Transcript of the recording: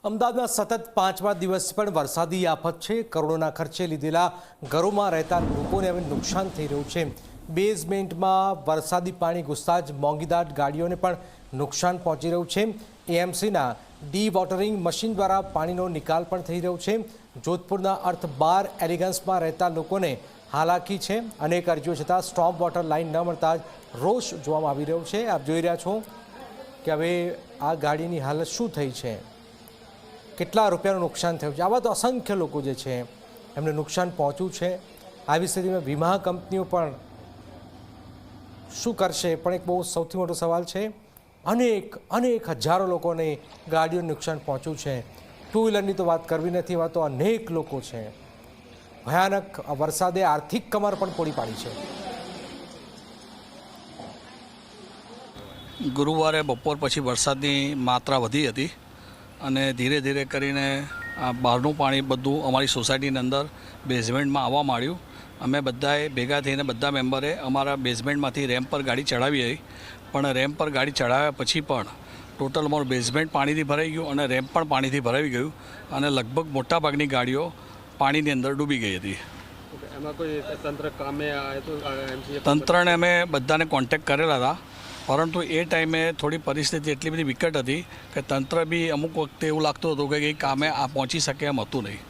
અમદાવાદમાં સતત પાંચમા દિવસ પણ વરસાદી આફત છે। કરોડોના ખર્ચે લીધેલા ઘરોમાં રહેતા લોકોને હવે નુકસાન થઈ રહ્યું છે। બેઝમેન્ટમાં વરસાદી પાણી ઘૂસતા જ મોંઘીદાટ ગાડીઓને પણ નુકસાન પહોંચી રહ્યું છે। એએમસીના ડી વોટરિંગ મશીન દ્વારા પાણીનો નિકાલ પણ થઈ રહ્યો છે। જોધપુરના અર્થ બાર એલિગન્સમાં રહેતા લોકોને હાલાકી છે। અનેક અરજીઓ છતાં સ્ટોપ વોટર લાઇન ન મળતા જ રોષ જોવામાં આવી રહ્યો છે। આપ જોઈ રહ્યા છો કે હવે આ ગાડીની હાલત શું થઈ છે, કેટલા રૂપિયાનું નુકસાન થયું છે। આવા તો અસંખ્ય લોકો જે છે એમને નુકસાન પહોંચ્યું છે। આવી સ્થિતિમાં વીમા કંપનીઓ પણ શું કરશે પણ એક બહુ સૌથી મોટો સવાલ છે। અનેક હજારો લોકોને ગાડીઓનું નુકસાન પહોંચ્યું છે। ટુ વ્હીલરની તો વાત કરવી નથી, એવા તો અનેક લોકો છે। ભયાનક વરસાદે આર્થિક કમર પણ પૂરી પાડી છે। ગુરુવારે બપોર પછી વરસાદની માત્રા વધી હતી અને ધીરે ધીરે કરીને બહારનું પાણી બધું અમારી સોસાયટીની અંદર બેઝમેન્ટમાં આવવા માંડ્યું। અમે બધાએ ભેગા થઈને બધા મેમ્બરે અમારા બેઝમેન્ટમાંથી રેમ્પ પર ગાડી ચડાવી હતી, પણ રેમ્પ પર ગાડી ચડાવ્યા પછી પણ ટોટલ અમારું બેઝમેન્ટ પાણીથી ભરાઈ ગયું અને રેમ્પ પણ પાણીથી ભરાઈ ગયું અને લગભગ મોટાભાગની ગાડીઓ પાણીની અંદર ડૂબી ગઈ હતી। એમાં કોઈ તંત્ર કામે તંત્રને અમે બધાને કોન્ટેક્ટ કરેલા હતા, પરંતુ એ ટાઈમે થોડી પરિસ્થિતિ એટલી બધી વિકટ હતી કે તંત્ર બી અમુક વખતે એવું લાગતું હતું કે કામે આ પહોંચી શકે એમ હતું નહીં।